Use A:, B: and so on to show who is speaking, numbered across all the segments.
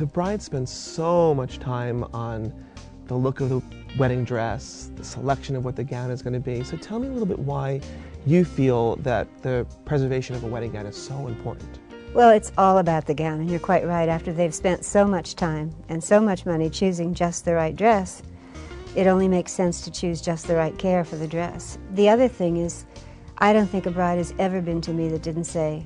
A: The bride spends so much time on the look of the wedding dress, the selection of what the gown is going to be. So tell me a little bit why you feel that the preservation of a wedding gown is so important.
B: Well, it's all about the gown, and you're quite right. After they've spent so much time and so much money choosing just the right dress, it only makes sense to choose just the right care for the dress. The other thing is, I don't think a bride has ever been to me that didn't say,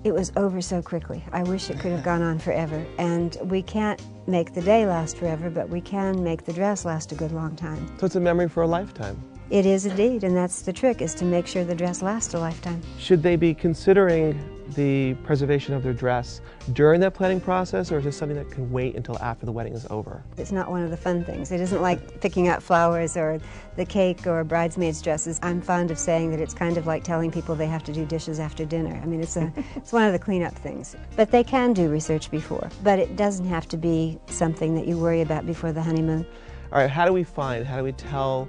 B: "It was over so quickly. I wish it could have gone on forever." And we can't make the day last forever, but we can make the dress last a good long time.
A: So it's a memory for a lifetime.
B: It is indeed, and that's the trick, is to make sure the dress lasts a lifetime.
A: Should they be considering the preservation of their dress during that planning process, or is this something that can wait until after the wedding is over?
B: It's not one of the fun things. It isn't like picking out flowers or the cake or bridesmaids' dresses. I'm fond of saying that it's kind of like telling people they have to do dishes after dinner. I mean, it's one of the cleanup things. But they can do research before. But it doesn't have to be something that you worry about before the honeymoon.
A: All right, how do we tell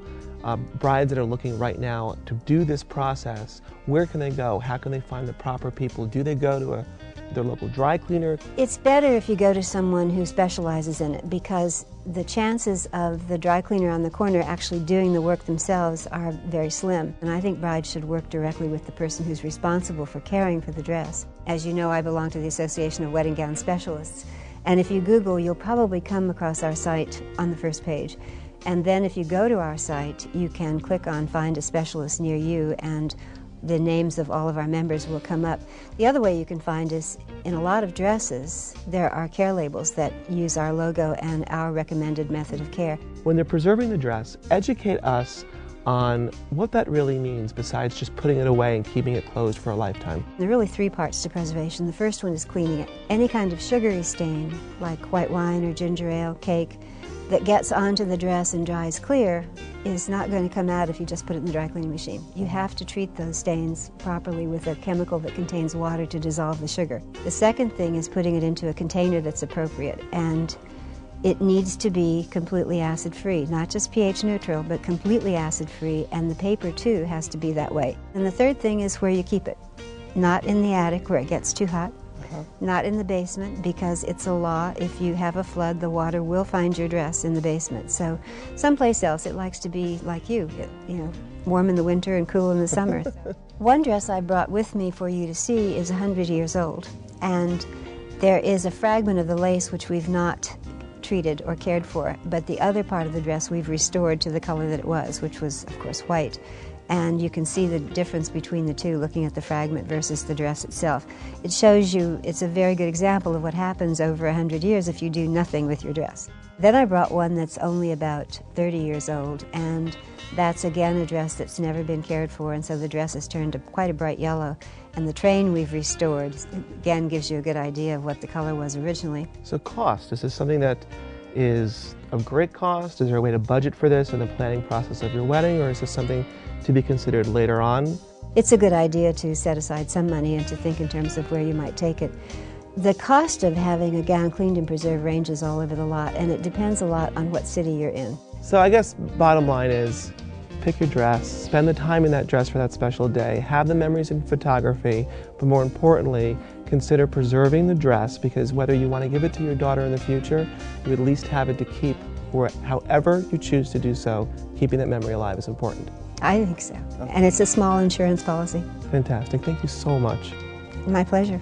A: brides that are looking right now to do this process? Where can they go? How can they find the proper people? Do they go to their local dry cleaner?
B: It's better if you go to someone who specializes in it, because the chances of the dry cleaner on the corner actually doing the work themselves are very slim. And I think brides should work directly with the person who's responsible for caring for the dress. As you know, I belong to the Association of Wedding Gown Specialists. And if you Google, you'll probably come across our site on the first page. And then if you go to our site, you can click on Find a Specialist near you, and the names of all of our members will come up. The other way you can find us, in a lot of dresses, there are care labels that use our logo and our recommended method of care.
A: When they're preserving the dress, educate us on what that really means besides just putting it away and keeping it closed for a lifetime.
B: There are really three parts to preservation. The first one is cleaning it. Any kind of sugary stain, like white wine or ginger ale, cake, that gets onto the dress and dries clear is not going to come out if you just put it in the dry cleaning machine. You have to treat those stains properly with a chemical that contains water to dissolve the sugar. The second thing is putting it into a container that's appropriate, and it needs to be completely acid-free, not just pH neutral, but completely acid-free, and the paper too has to be that way. And the third thing is where you keep it. Not in the attic where it gets too hot. Not in the basement, because it's a law. If you have a flood, the water will find your dress in the basement. So someplace else. It likes to be like you know, warm in the winter and cool in the summer. One dress I brought with me for you to see is 100 years old, and there is a fragment of the lace which we've not treated or cared for, but the other part of the dress we've restored to the color that it was, which was, of course, white. And you can see the difference between the two looking at the fragment versus the dress itself. It shows you, it's a very good example of what happens over 100 years if you do nothing with your dress. Then I brought one that's only about 30 years old, and that's again a dress that's never been cared for, and so the dress has turned quite a bright yellow. And the train we've restored, again, gives you a good idea of what the color was originally.
A: So cost, is this something that is of great cost? Is there a way to budget for this in the planning process of your wedding, or is this something to be considered later on?
B: It's a good idea to set aside some money and to think in terms of where you might take it. The cost of having a gown cleaned and preserved ranges all over the lot, and it depends a lot on what city you're in.
A: So I guess bottom line is, pick your dress, spend the time in that dress for that special day, have the memories in photography, but more importantly, consider preserving the dress, because whether you want to give it to your daughter in the future, you at least have it to keep, or however you choose to do so, keeping that memory alive is important.
B: I think so. And it's a small insurance policy.
A: Fantastic. Thank you so much.
B: My pleasure.